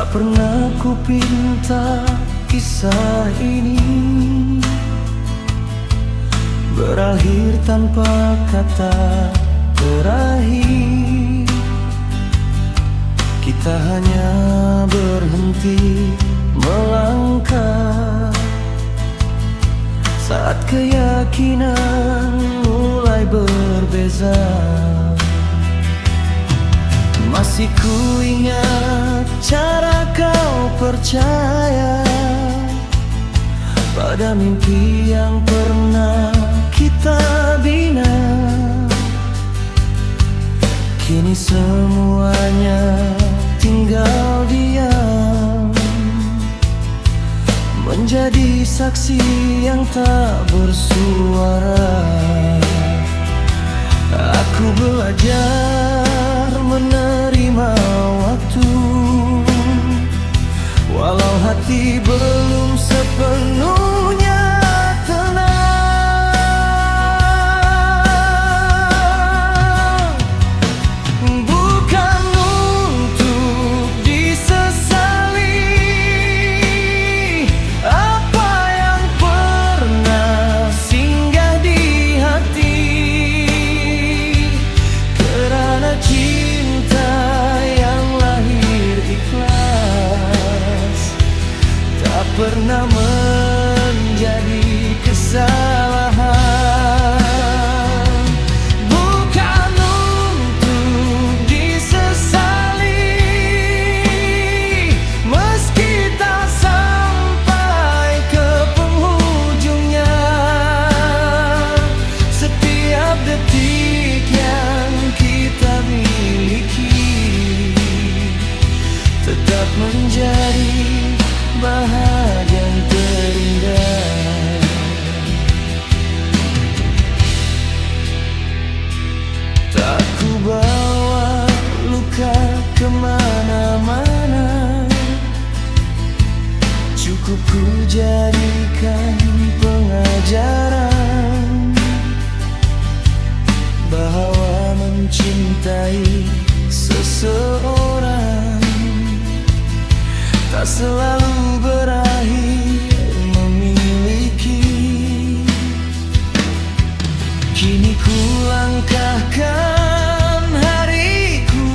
Tak pernah ku pinta kisah ini berakhir tanpa kata terakhir. Kita hanya berhenti melangkah saat keyakinan mulai berbeza. Masih ku ingat cara kau percaya pada mimpi yang pernah kita bina. Kini semuanya tinggal diam, menjadi saksi yang tak bersuara. Aku belajar menerima waktu, walau hati belum sepenuhnya tenang. Bukan untuk disesali apa yang pernah singgah di hati, karena cinta yang lahir ikhlas tak pernah menjadi kesalahan. Bukan untuk disesali meski tak sampai ke penghujungnya. Setiap detik yang kita miliki tetap menjadi bahagian terindah. Tak ku bawa luka kemana-mana, cukup ku jadikan pengajaran bahwa mencintai seseorang tak selalu berakhir memiliki. Kini ku langkahkan hariku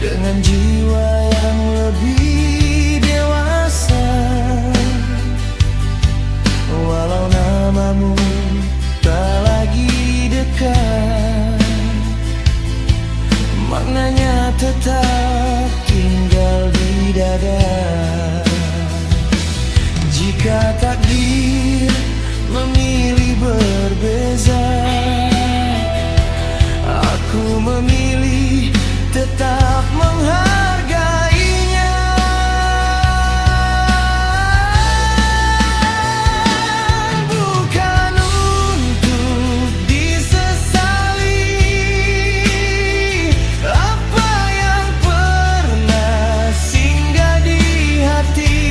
dengan jiwa yang lebih dewasa, walau namamu tak lagi dekat, maknanya tetap tinggal di dada. Jika takdir memilih berbeza, aku memilih tetap menghargainya. Bukan untuk disesali apa yang pernah singgah di hati,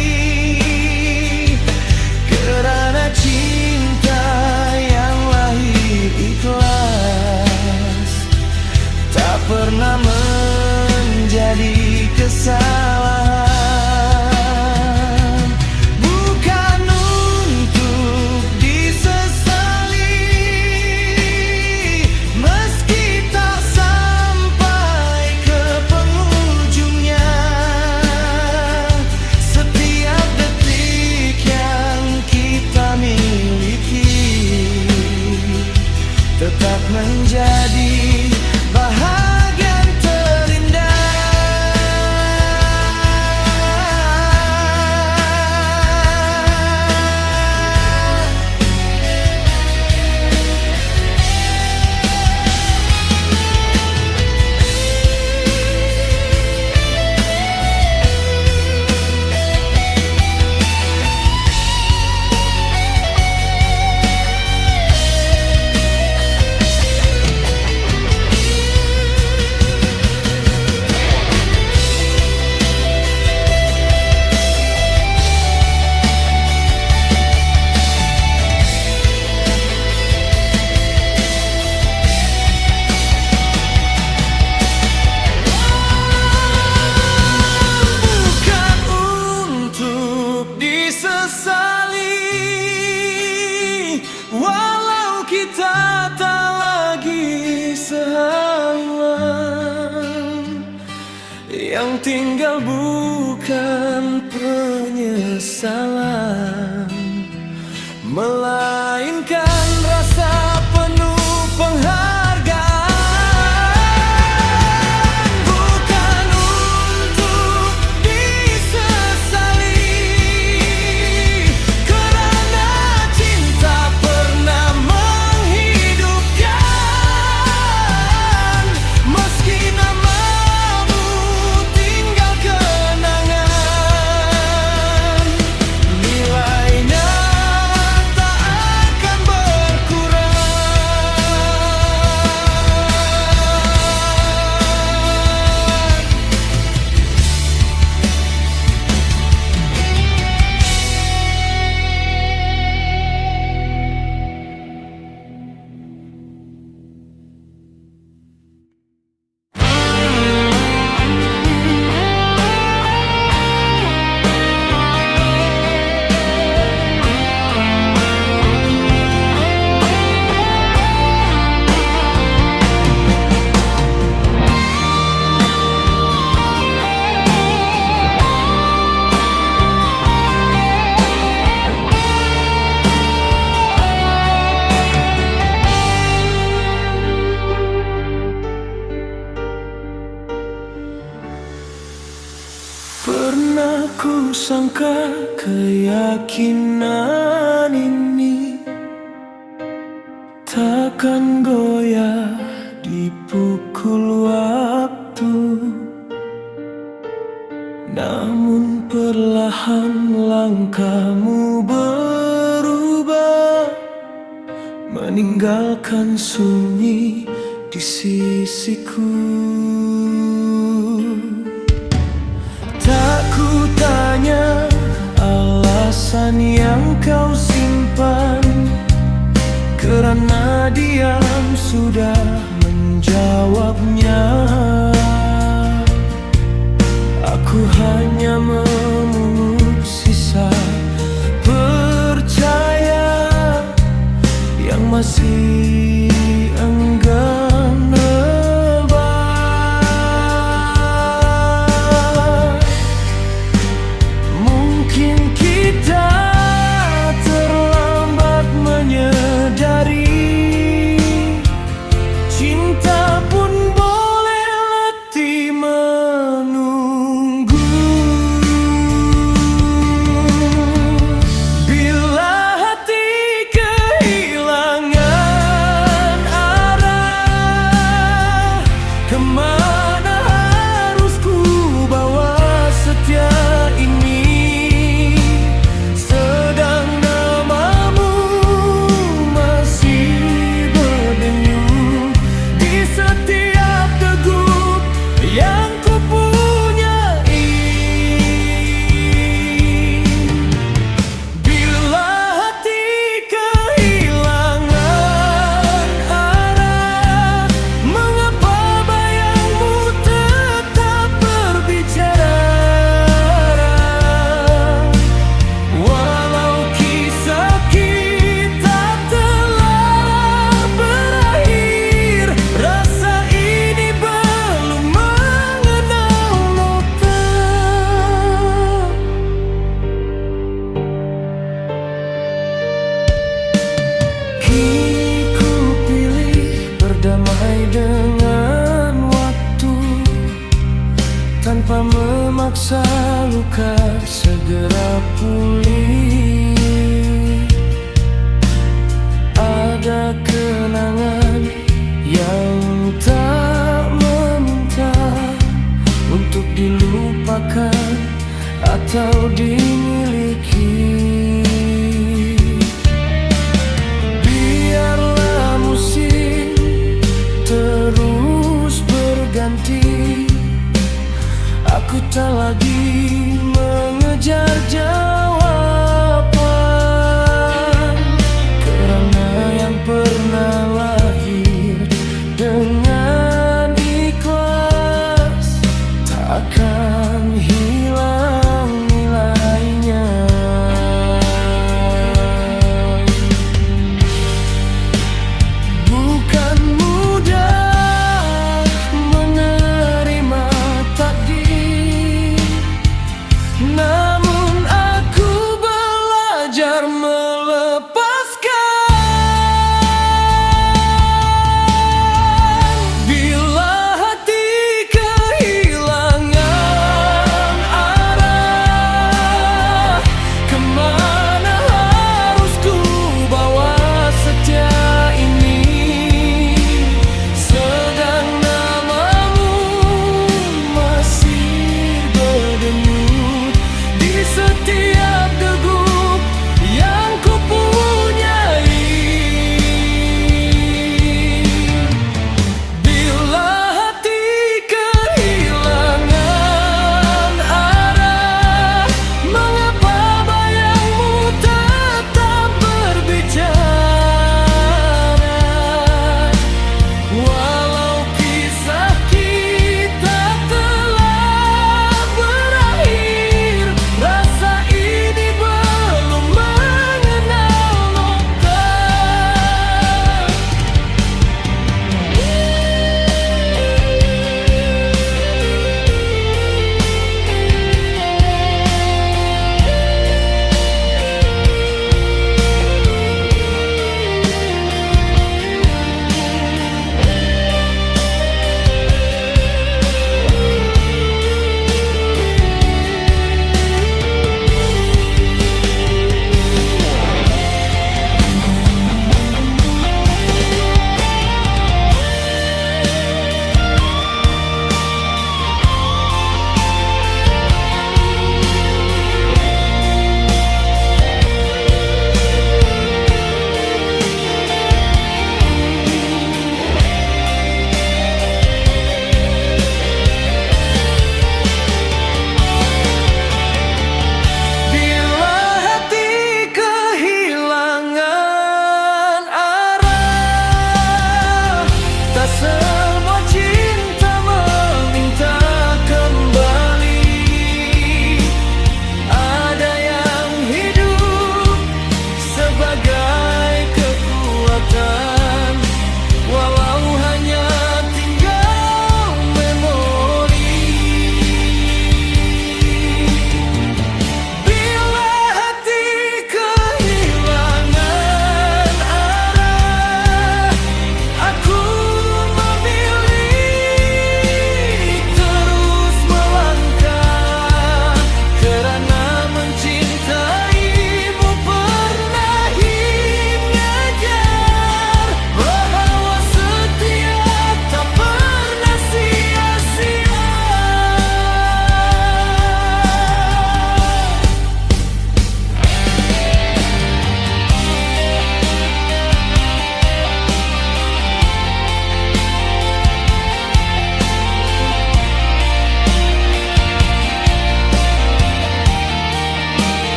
Yang tinggal bukan penyesalan, melainkan rasa penuh penghargaan. Bukan untuk disesali, kerana cinta pernah menghidupkan. Meski namamu tinggal kenangan, nilainya tak akan berkurang. Pernah ku sangka keyakinan ini takkan goyah dipukul waktu. Namun perlahan langkahmu berubah, meninggalkan sunyi di sisiku. Tak ku tanya alasan yang kau simpan, kerana diam sudah menjawabnya. Aku hanya memungut sisa percaya yang masih enggan rebah. Mungkin kita terlambat menyadari, cinta pun boleh letih menunggu. Bila hati kehilangan arah, kemana harus ku bawa setia ini? Sedang namamu masih berdenyut di setiap degup yang ku punyai. Bila hati kehilangan arah, mengapa bayangmu tetap berbicara? Walau kisah kita telah berakhir, rasa ini belum mengenal nota. Kini ku pilih berdamai dengan waktu, tanpa memaksa luka segera pulih. Ada kenangan yang tak meminta untuk dilupakan atau dimiliki. Biarlah musim terus berganti, aku tak lagi mengejar jawaban, kerana yang pernah lahir dengan ikhlas takkan hilang nilainya. Bukan mudah menerima takdir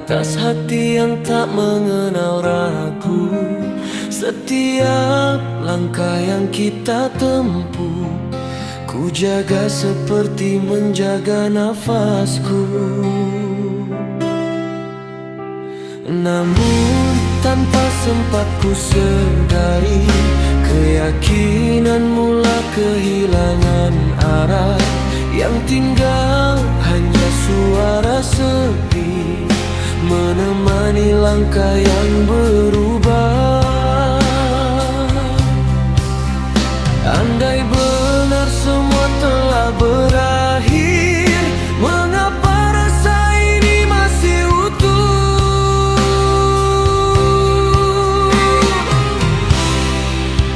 atas hati yang tak mengenal ragu. Setiap langkah yang kita tempuh, ku jaga seperti menjaga nafasku. Namun tanpa sempat ku sadari, keyakinan mula kehilangan arah. Yang tinggal hanya suara sepi, menemani langkah yang berubah. Andai benar semua telah berakhir, mengapa rasa ini masih utuh?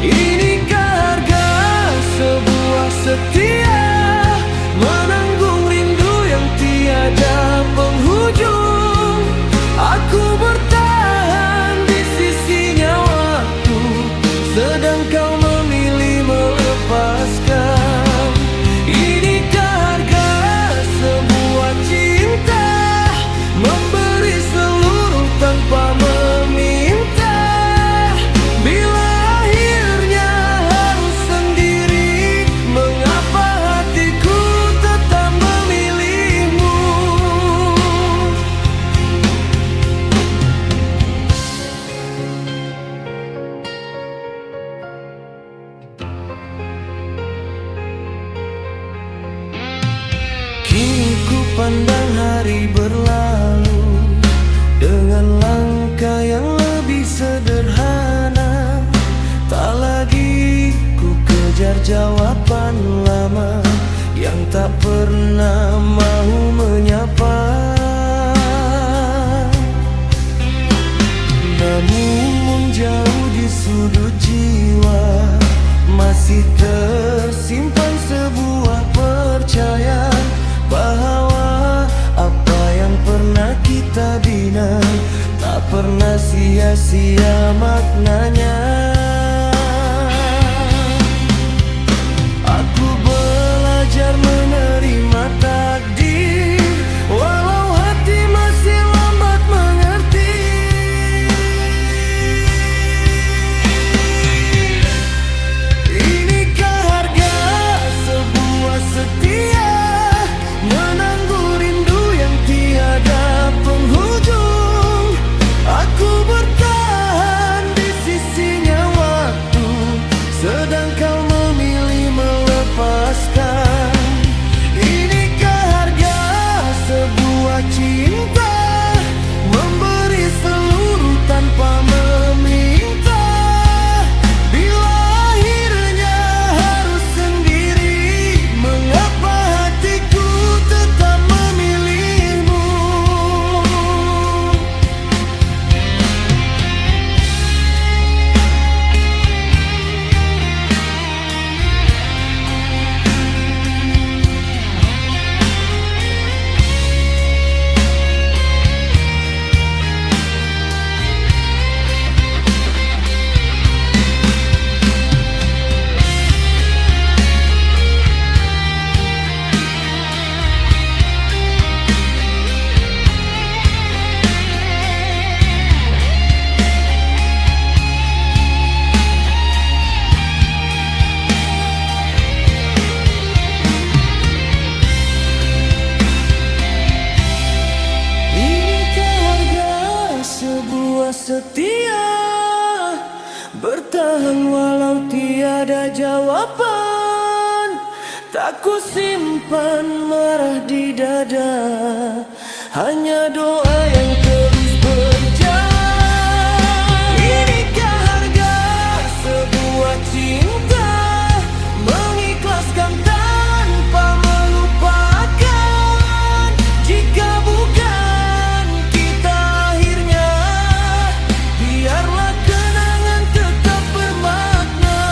Inikah harga sebuah setia, menanggung rindu yang tiada penghujung. Aku bertahan di sisinya waktu, sedang kau memilih melepaskan. Inikah harga sebuah cinta, memberi seluruh tanpa meminta. Bila akhirnya harus sendiri, mengapa hatiku tetap memilihmu? Kini ku pandang hari berlalu dengan langkah yang lebih sederhana. Tak lagi ku kejar jawaban lama yang tak pernah mau menyapa. Namun jauh di sudut jiwa masih tersimpan sebuah percayaan bahwa apa yang pernah kita bina tak pernah sia-sia maknanya. Aku belajar menerima takdir, walau hati masih lambat mengerti. Inikah harga sebuah setia, menanggung rindu yang tiada penghujung. Aku bertahan di sisinya waktu, sedang kau memilih melepaskan. Inikah harga sebuah cinta, memberi seluruh tanpa meminta. Bila akhirnya harus sendiri, mengapa hatiku tetap memilihmu? Inikah harga sebuah setia, bertahan walau tiada jawaban. Tak ku simpan marah di dada, hanya doa yang terus berjalan. Inikah harga sebuah cinta, mengikhlaskan tanpa melupakan. Jika bukan kita akhirnya, biarlah kenangan tetap bermakna.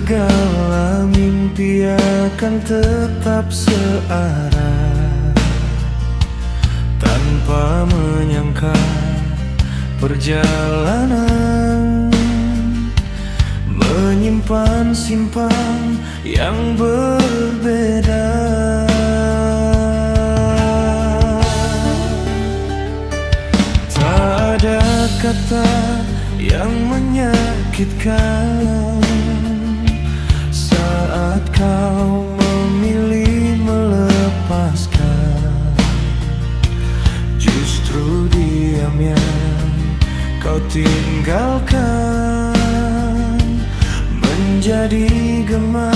Segala mimpi akan tetap searah, tanpa menyangka perjalanan menyimpan simpang yang berbeda. Tak ada kata yang menyakitkan saat kau memilih melepaskan. Justru diam yang kau tinggalkan menjadi gema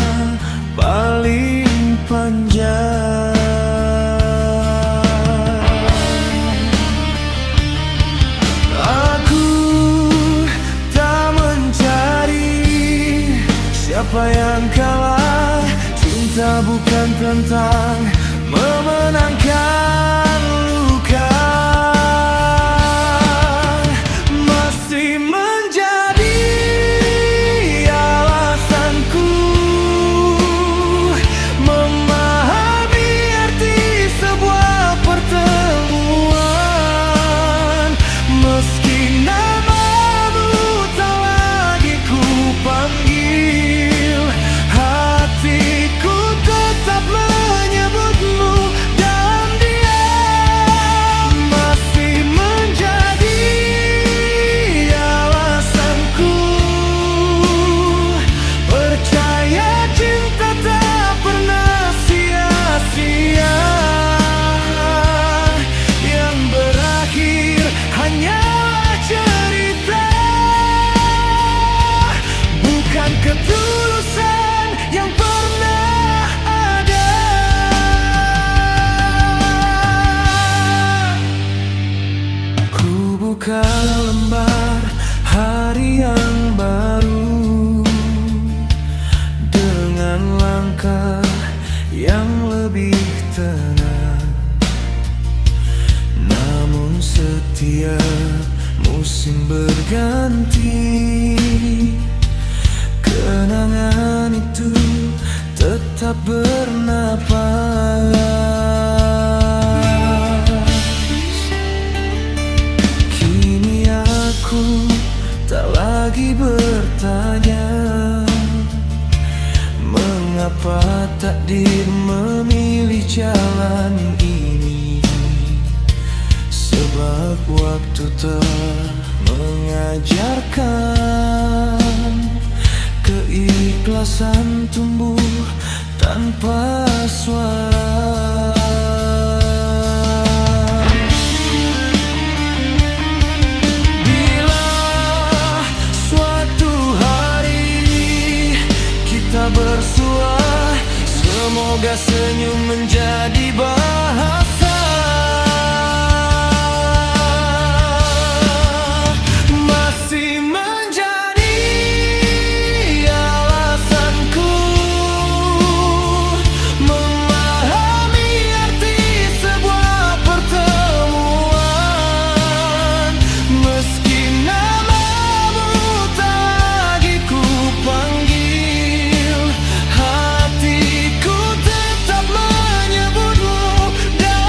paling panjang. Aku tak mencari siapa yang kalah. Cinta bukan tentang memenangkan luka. Masih menjadi alasanku memahami arti sebuah pertemuan. Meski namamu tak lagi ku panggil, hatiku tetap menyebutmu dalam diam. Masih menjadi alasanku percaya cinta tak pernah sia-sia, yang berakhir hanya cerita, bukan ketulusan yang pernah ada. Ku buka lembar hari yang baru dengan langkah yang lebih tenang. Namun setiap musim berganti, kenangan itu tetap bernapas. Kini aku tak lagi bertanya mengapa takdir memilih jalan ini. Sebab waktu telah mengajarkan keikhlasan tumbuh tanpa suara. Bila suatu hari kita bersua, semoga senyum menjadi bahasa. Masih menjadi alasanku memahami arti sebuah pertemuan. Meski namamu tak lagi ku panggil, hatiku tetap menyebutmu dalam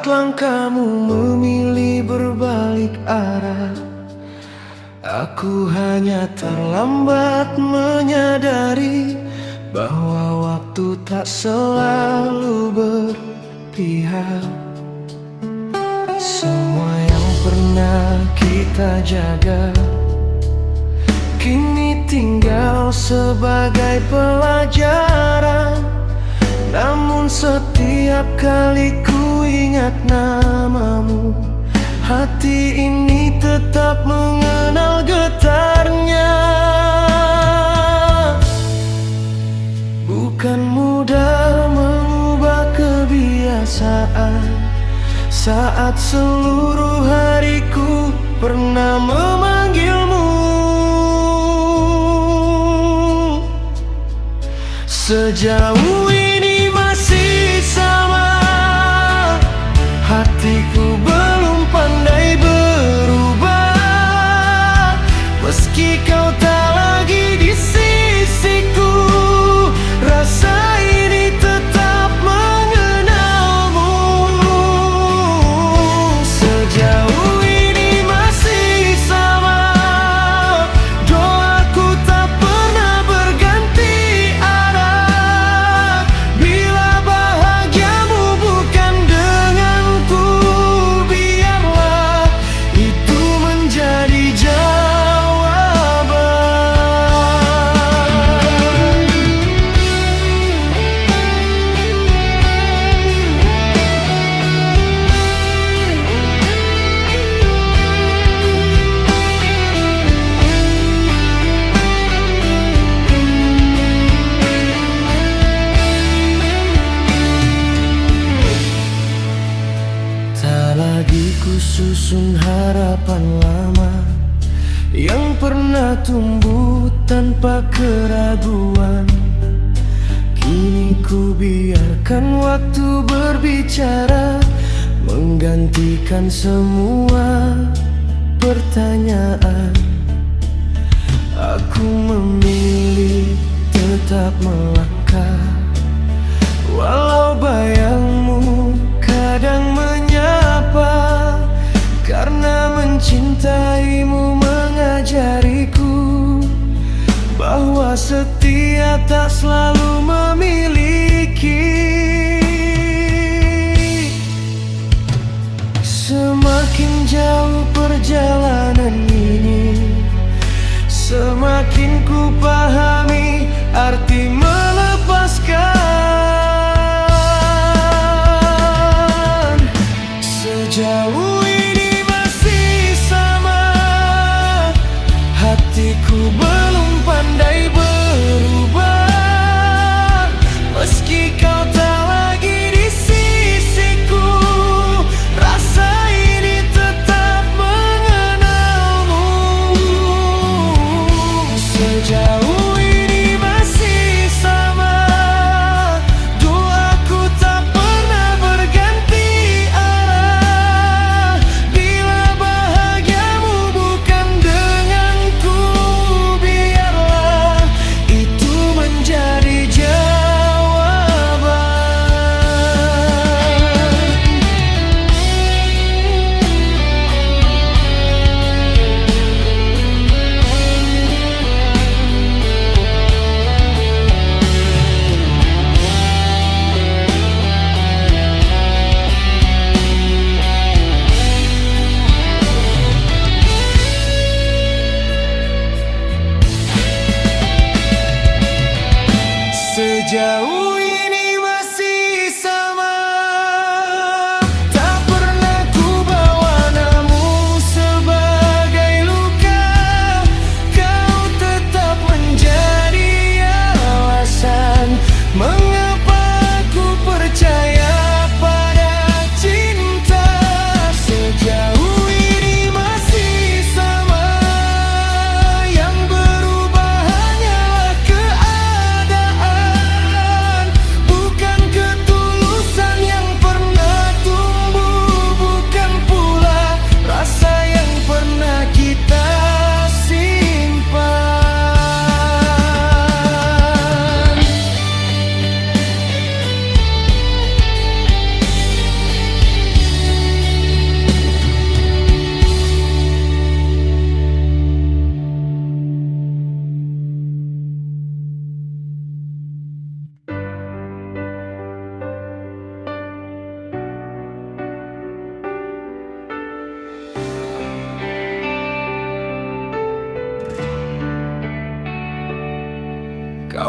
saat langkahmu memilih berbalik arah, aku hanya terlambat menyadari bahwa waktu tak selalu berpihak. Semua yang pernah kita jaga kini tinggal sebagai pelajaran. Namun setiap kali ku ingat namamu, hati ini tetap mengenal getarnya. Bukan mudah mengubah kebiasaan saat seluruh hariku pernah memanggilmu. Sejauh ini masih sama, hatiku belum pandai berubah. Meski kau tak lagi di sisiku, rasa ini tetap mengenalmu. Sejauh ini masih sama, doaku tak pernah berganti arah. Bila bahagiamu bukan denganku, biarlah itu menjadi jawaban. Tak lagi ku susun harapan lama yang pernah tumbuh tanpa keraguan. Kini ku biarkan waktu berbicara, menggantikan semua pertanyaan. Aku memilih tetap melangkah, walau bayangmu kadang menyapa. Karena mencintaimu mengajariku bahwa setia tak selalu memiliki. Semakin jauh perjalanan ini, semakin ku pahami arti melepaskan. Sejauh ini masih sama, hatiku belum pandai berubah. Meski kau tak lagi di sisiku, rasa ini tetap mengenalmu. Sejauh ini masih sama, doaku tak pernah berganti arah.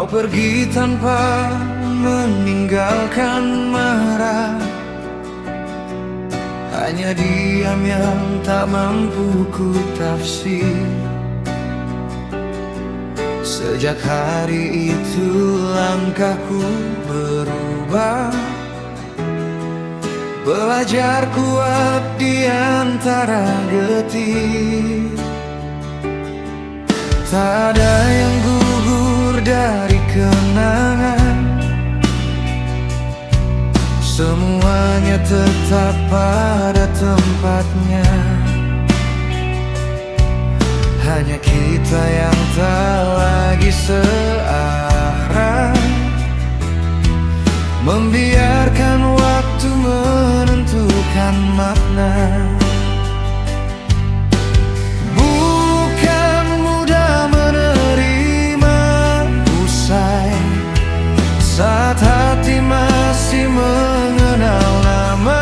Kau pergi tanpa meninggalkan marah, hanya diam yang tak mampu ku tafsir. Sejak hari itu langkahku berubah, belajar kuat di antara getir. Tak ada yang gugur dari kenangan, semuanya tetap pada tempatnya. Hanya kita yang tak lagi searah, membiarkan waktu menentukan makna. Bukan mudah menerima usai saat hati masih mengenal namamu.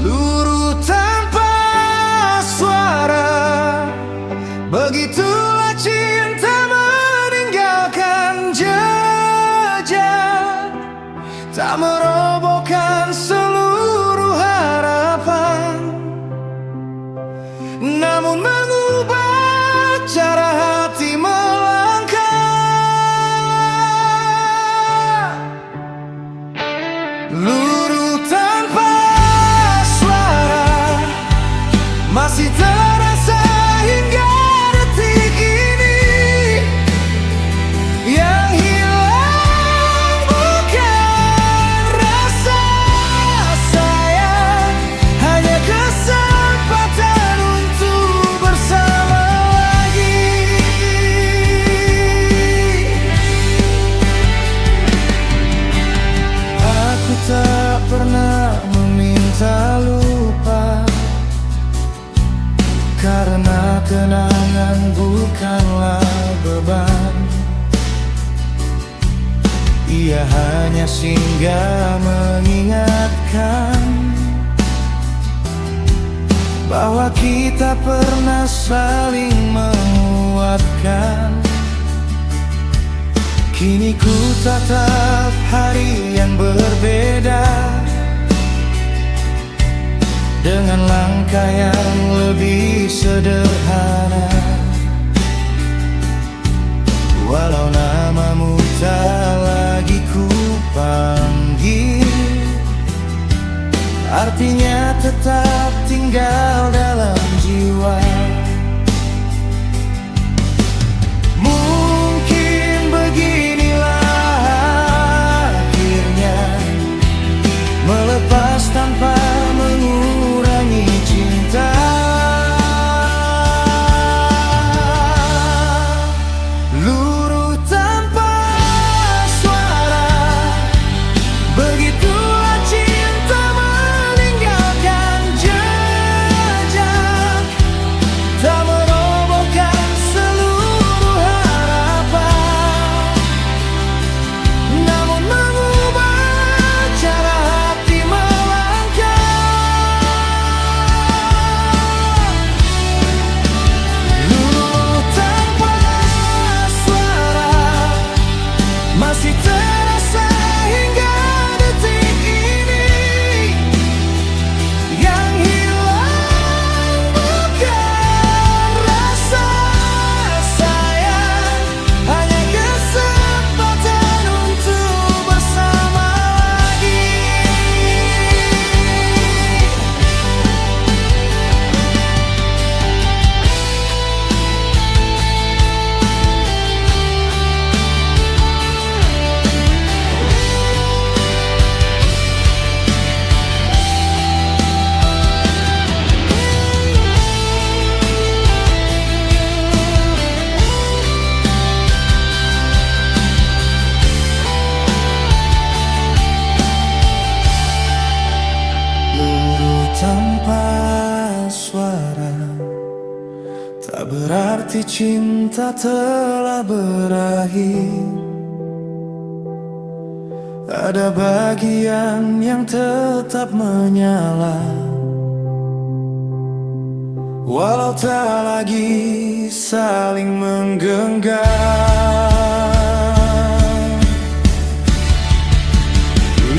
Luruh tanpa suara, begitulah cinta meninggalkan jejak, tak merobohkan seluruh harapan, namun mengubah cara hati melangkah. Luruh tanpa suara, masih terasa hingga detik ini. Yang hilang bukan rasa sayang, hanya kesempatan untuk bersama lagi. Aku tak pernah meminta lupa, karena kenangan bukanlah beban. Ia hanya singgah mengingatkan bahwa kita pernah saling menguatkan. Kini ku tatap hari yang berbeda, dengan langkah yang lebih sederhana. Walau namamu tak lagi ku panggil, artinya tetap tinggal dalam jiwa. Mungkin beginilah akhirnya, melepas tanpa mengurangi cinta. Luruh tanpa suara, begitulah cinta meninggalkan jejak, tak merobohkan seluruh harapan, namun mengubah cara hati melangkah. Luruh tanpa suara, masih terasa hingga detik ini. Yang hilang bukan rasa sayang, hanya kesempatan untuk bersama lagi. Luruh tanpa suara, tak berarti cinta telah berakhir. Ada bagian yang tetap menyala, walau tak lagi saling menggenggam.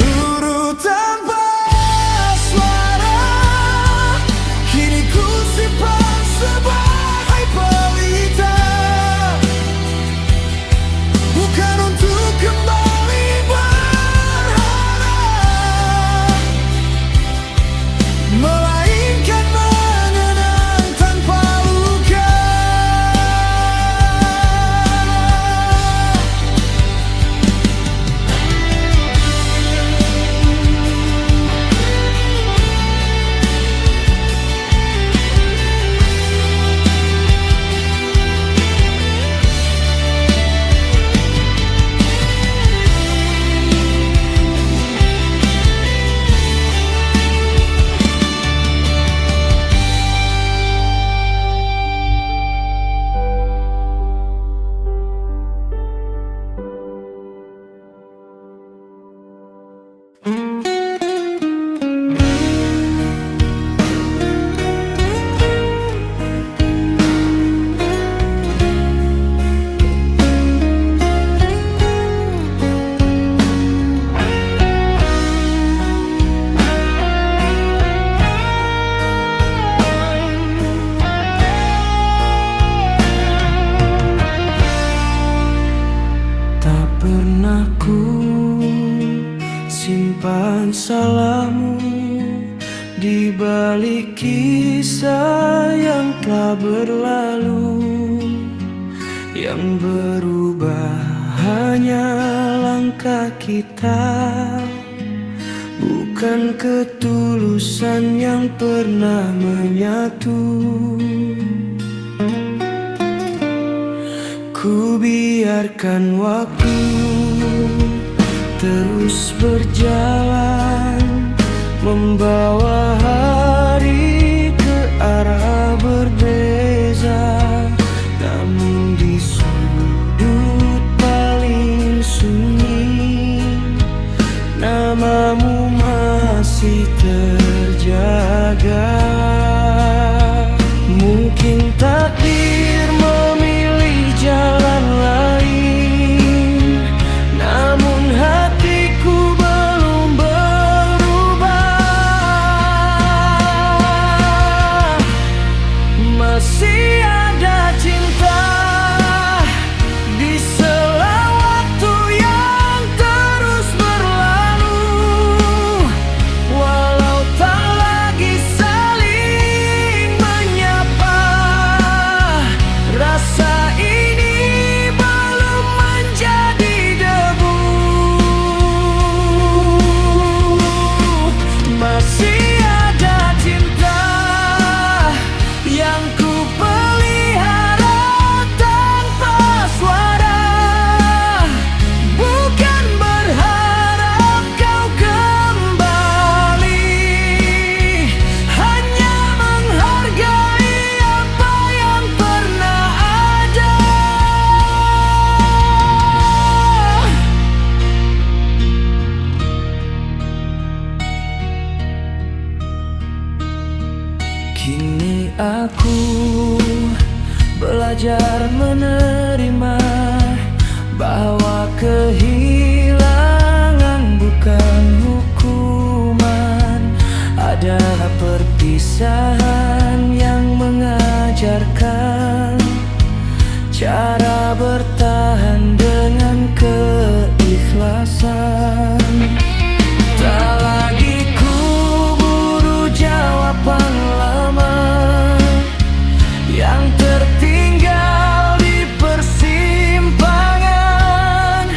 Luruh tanpa suara, kini ku simpan sebagai pelita, bukan untuk kembali berharap, melainkan mengenang tanpa luka. Tak pernah ku simpan salahmu di balik kisah yang telah berlalu. Yang berubah hanya langkah kita, bukan ketulusan yang pernah menyatu. Ku biarkan waktu terus berjalan, membawa hari ke arah berbeza. Namun di sudut paling sunyi, namamu masih terjaga. Mungkin takdir memilih jalan lain, namun hatiku belum berubah. Masih ada cinta di sela waktu yang terus berlalu, walau tak lagi saling menyapa. Rasa ini belum menjadi debu. Masih ada cinta yang ku pelihara tanpa suara, bukan berharap kau kembali, hanya menghargai apa yang pernah ada. Kini aku belajar menerima bahwa kehilangan bukan hukuman. Ada perpisahan yang mengajarkan cara bertahan dengan keikhlasan. Tak lagi ku buru jawaban lama yang tertinggal di persimpangan.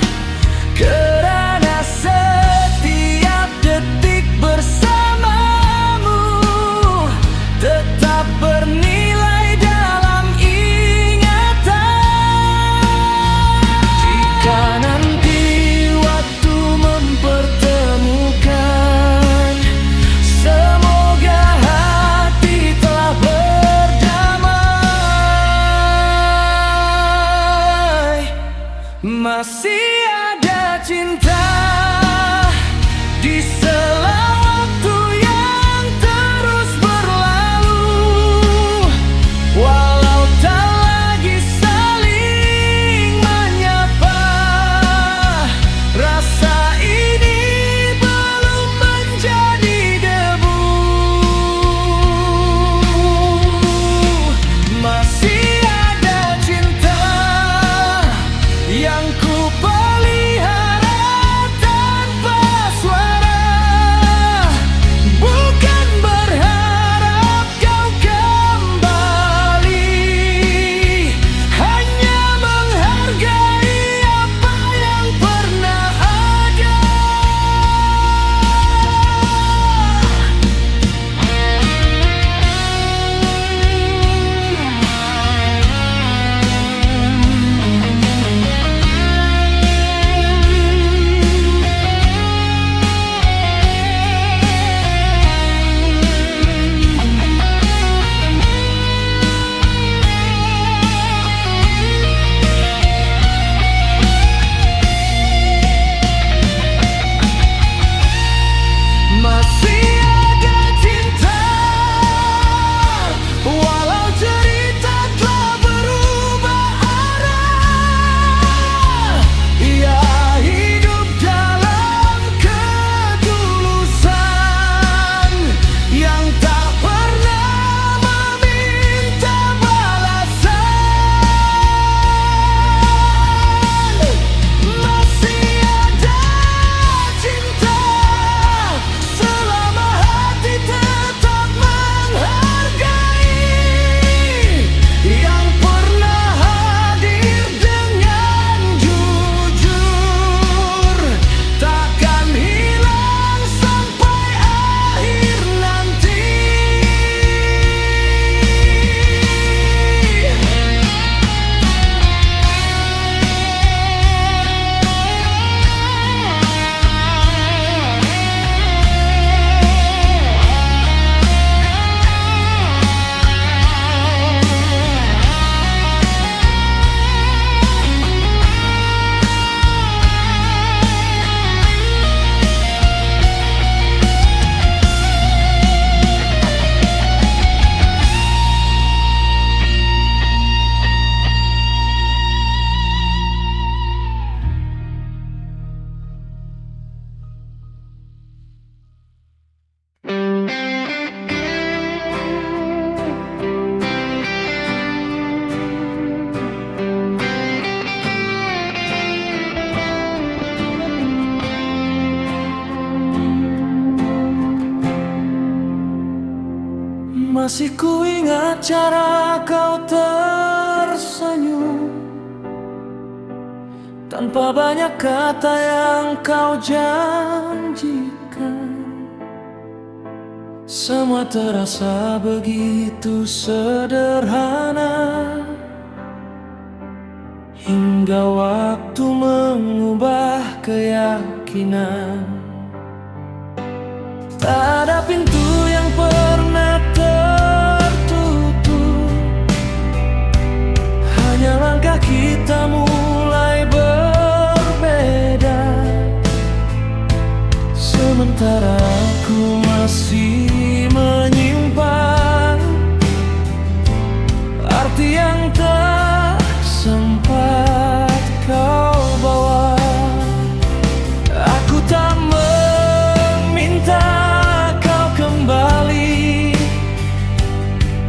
Masih ku ingat cara kau tersenyum, tanpa banyak kata yang kau janjikan. Semua terasa begitu sederhana, hingga waktu mengubah keyakinan. Tak ada pintu yang pernah tertutup, hanya langkah kita mulai berbeda. Sementara aku masih menyimpan arti yang tak sempat kau bawa. Aku tak meminta kau kembali,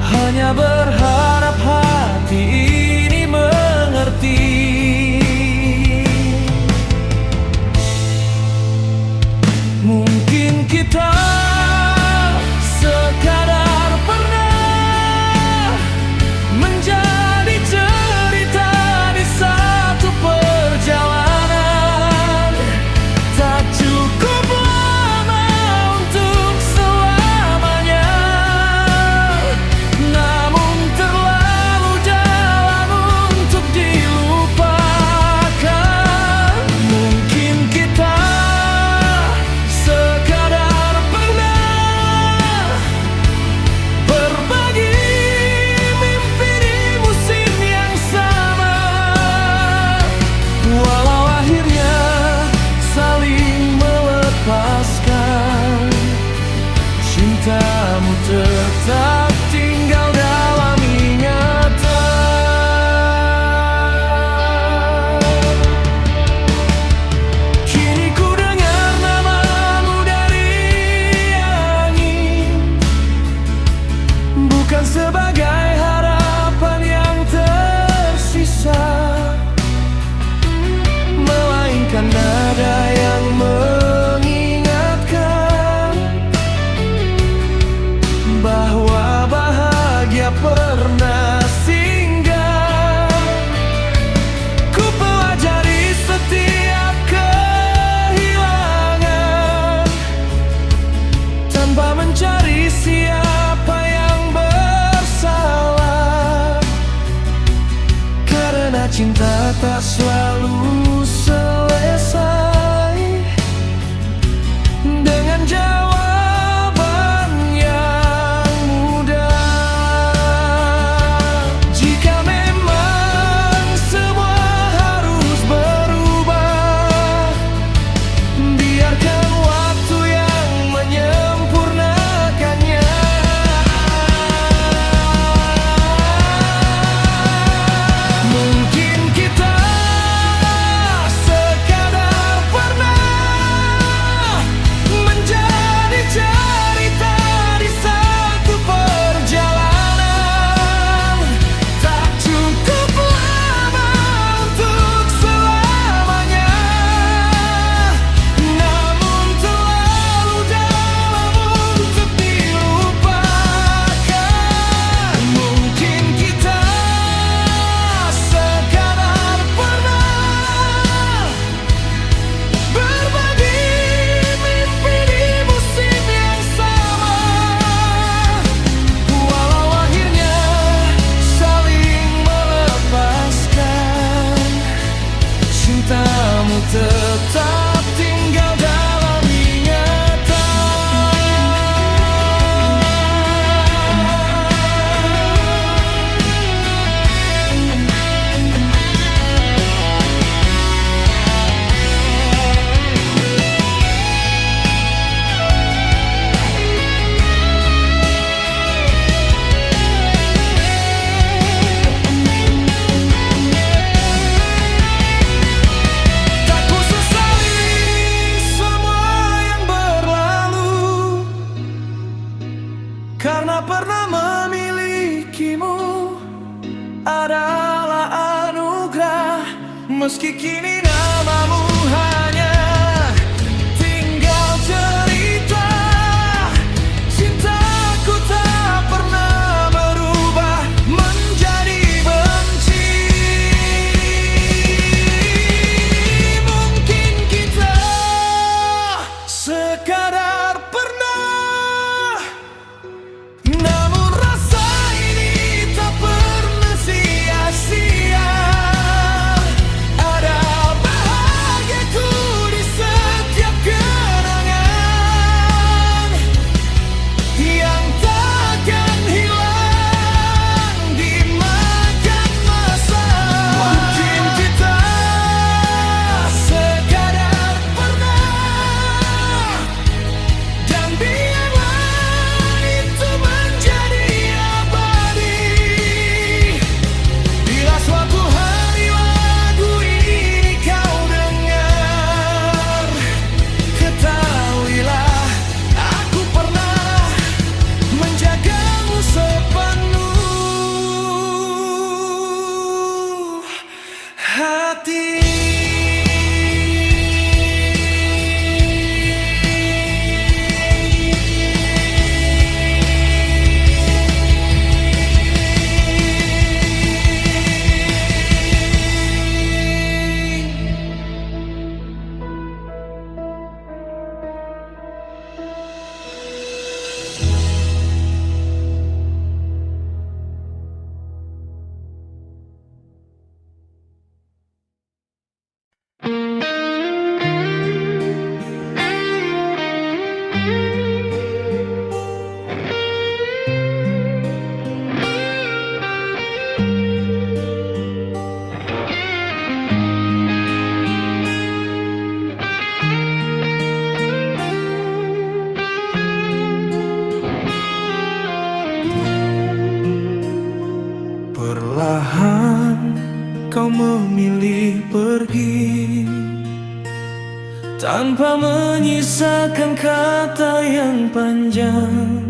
hanya berharap hati ini mengerti. Mungkin kita sekadar pernah menjadi cerita di satu perjalanan. Tak cukup lama untuk selamanya, namun terlalu dalam untuk dilupakan. Mungkin kita sekadar pernah berbagi mimpi di musim yang sama, walau akhirnya saling melepaskan. Cintamu tetap tinggal dalam ingatan. Kini ku dengar namamu dari angin, bukan sebagai harapan yang tersisa, melainkan nada yang mengingatkan bahwa bahagia pernah singgah. Ku pelajari setiap kehilangan, tanpa mencari siapa yang bersalah, karena cinta tak selalu selesai dengan jawaban yang mudah. Jika memang semua harus berubah, biarkan waktu yang menyempurnakannya. Mungkin kita sekadar pernah menjadi cerita di satu perjalanan. Tak cukup lama untuk selamanya, namun terlalu dalam untuk dilupakan. Mungkin kita sekadar pernah berbagi mimpi di musim yang sama, walau akhirnya saling melepaskan. Cintamu tetap tinggal dalam ingatan. Tak ku sesali semua yang berlalu, karena pernah memilikimu adalah anugerah. Meski kini namamu hanya tinggal cerita, cintaku tak pernah sekadar pernah. Namun rasa ini tak pernah sia-sia. Ada bahagiaku di setiap kenangan yang takkan hilang dimakan masa. Mungkin kita sekadar pernah, dan biarlah itu menjadi abadi. Bila suatu hari lagu ini kau dengar, ketahuilah aku pernah menjagamu sepenuh hati. Perlahan kau memilih pergi, tanpa menyisakan kata yang panjang.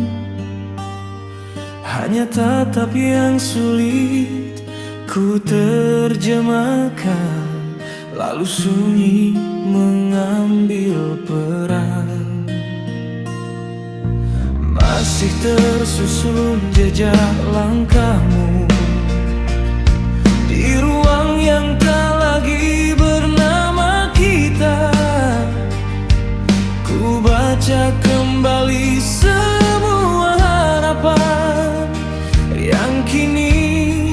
Hanya tatap yang sulit ku terjemahkan, lalu sunyi mengambil peran. Masih tersusun jejak langkahmu di ruang yang tak lagi bernama kita. Ku baca kembali semua harapan yang kini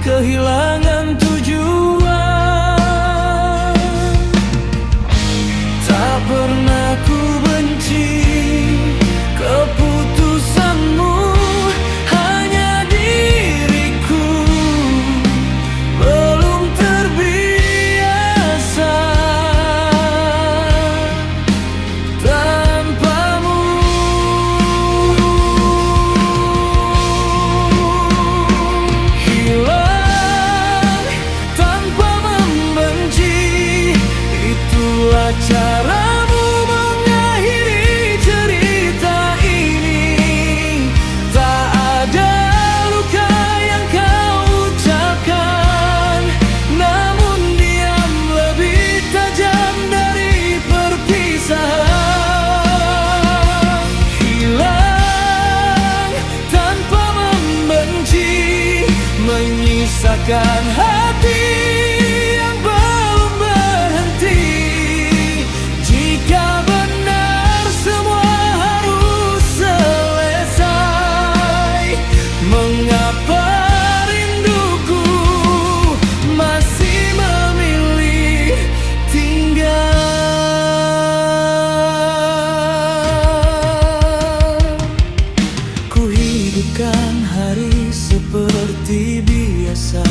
kehilangan tujuan. Tak pernah ku benci keputusanmu, hanya diriku belum terbiasa tanpamu. Hilang tanpa membenci, itulah caramu mengakhiri cerita ini. Tak ada luka yang kau ucapkan, namun diam lebih tajam dari perpisahan. Hilang tanpa membenci, menyisakan hati yang belum berhenti. Jika benar semua harus selesai, mengapa rinduku masih memilih tinggal? Ku hidupkan hari seperti biasa,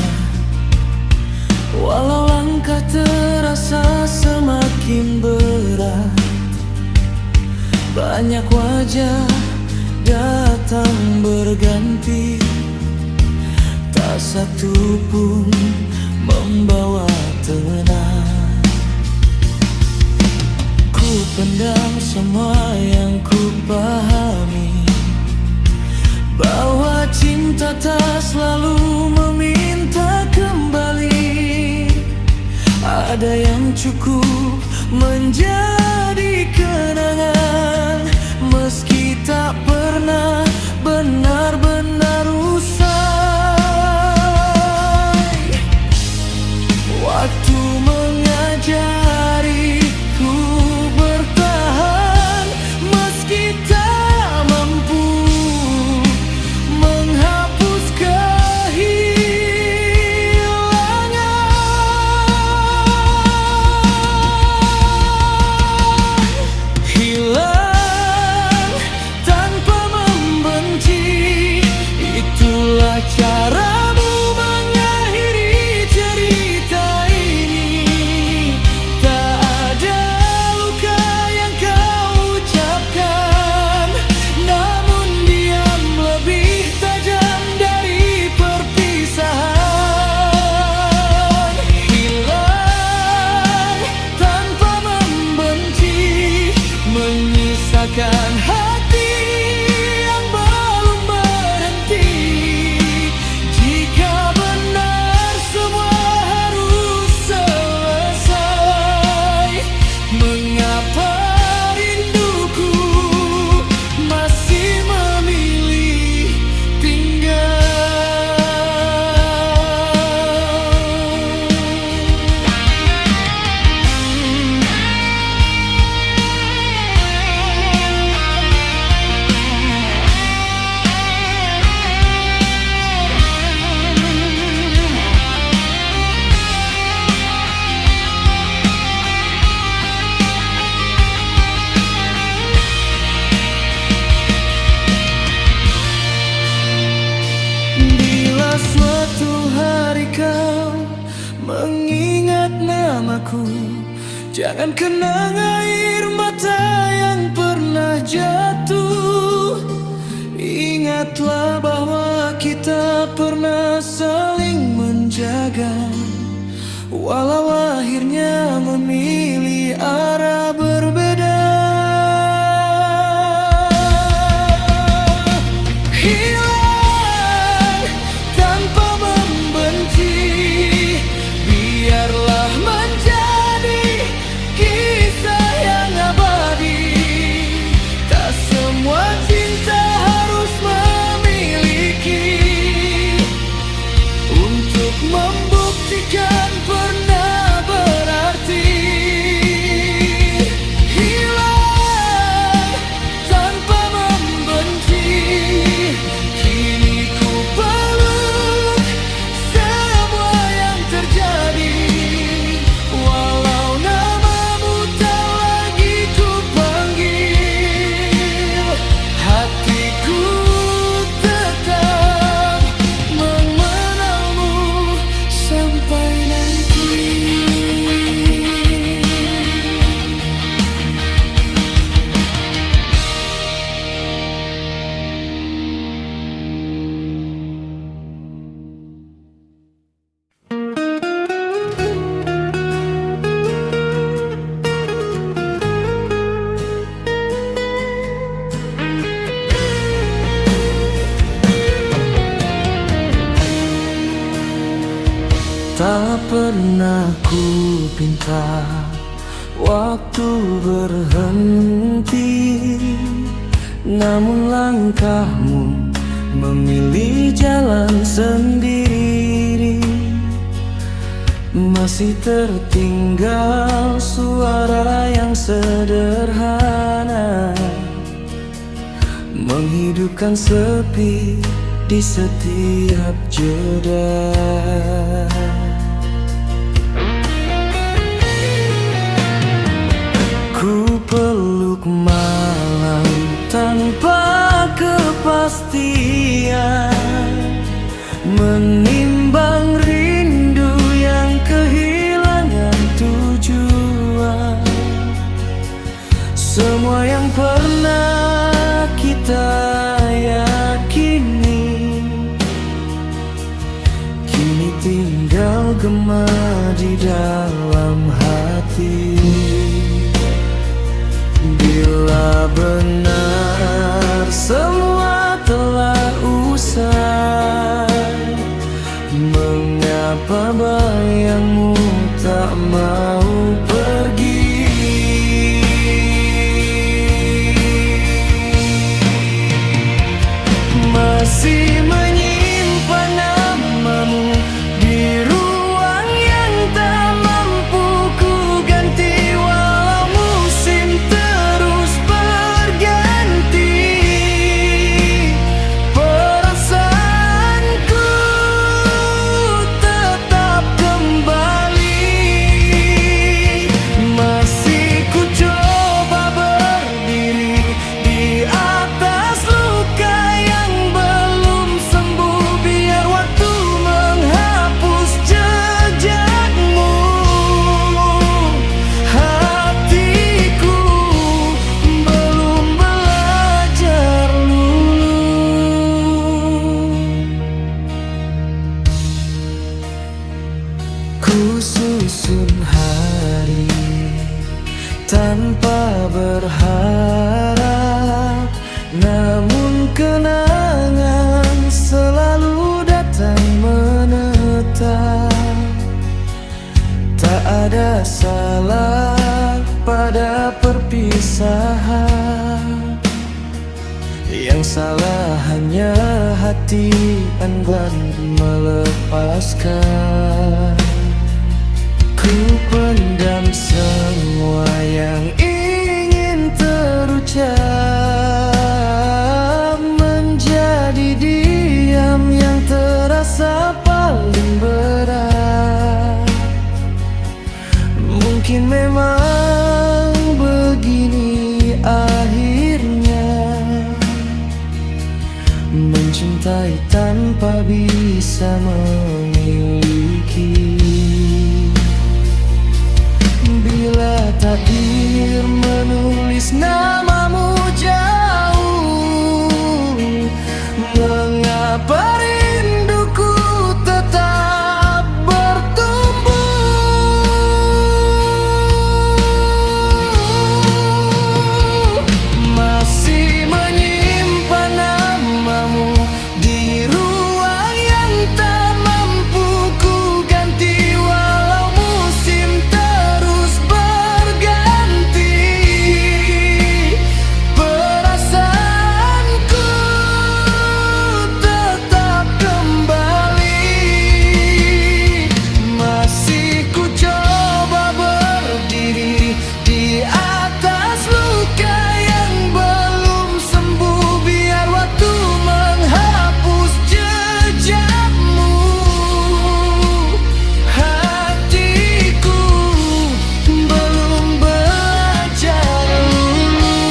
walau langkah terasa semakin berat. Banyak wajah datang berganti, tak satu pun membawa tenang. Ku pendam semua yang ku pahami, bahwa cinta tak selalu meminta kembali. Ada yang cukup menjadi kenangan, meski tak pernah benar-benar usai. Waktu mengajariku bertahan rasakan hati yang belum berhenti. Jika benar semua harus selesai, mengapa rinduku masih memilih tinggal? Bila suatu hari kau mengingat namaku, jangan kenang air mata yang pernah jatuh. Ingatlah bahwa kita pernah saling menjaga, walau akhirnya memilih arah berbeda. Hilang tanpa membenci, biarlah menjadi kisah yang abadi. Tak semua cinta harus memiliki untuk membuktikan pernah berarti. Hilang tanpa membenci, kini ku peluk semua yang terjadi. Walau namamu tak lagi ku panggil, hatiku tetap mengenalmu sampai nanti. Tak pernah ku pinta waktu berhenti, namun langkahmu memilih jalan sendiri. Masih tertinggal suara yang sederhana, menghidupkan sepi di setiap jeda. Ku peluk malam tanpa kepastian, menimbang rindu yang kehilangan tujuan. Semua yang pernah kita yakini kini tinggal gema di dalam hati. Bila benar semua telah usai, mengapa bayangmu tak mau pergi? Masih menyimpan namamu di ruang yang tak berusaha. Yang salah hanya hati enggan melepaskan. Ku pendam semua yang ingin terucap, menjadi diam yang terasa paling berat. Mungkin memang begini akhirnya, mencintai tanpa bisa memiliki. Bila takdir menulis namamu jauh, mengapa rinduku tetap bertumbuh? Masih menyimpan namamu di ruang yang tak mampu ku ganti, walau musim terus berganti. Perasaanku tetap kembali. Masih ku coba berdiri di atas luka yang belum sembuh, biar waktu menghapus jejakmu. Hatiku belum belajar lulu.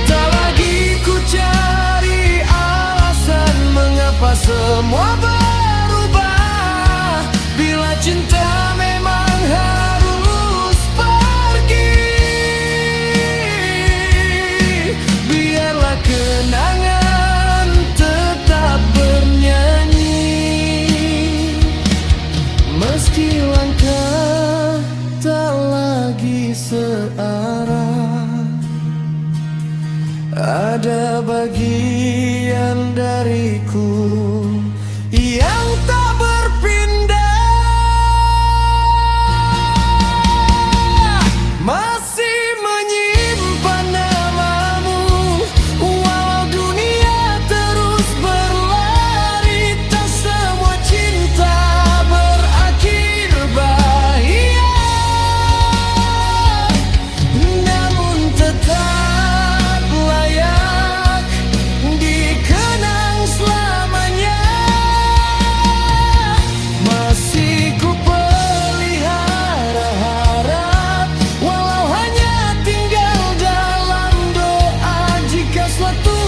Tak lagi ku cari alasan mengapa semua berubah. Bila cinta memang harus pergi, biarlah kenangan tetap bernyanyi. Meski langkah tak lagi searah, ada bagian dariku yang tak berpindah. Masih menyimpan namamu, walau dunia terus berlari. Tak semua cinta berakhir bahagia, namun tetap layak dikenang selamanya. Masih ku pelihara harap, walau hanya tinggal dalam doa. Jika suatu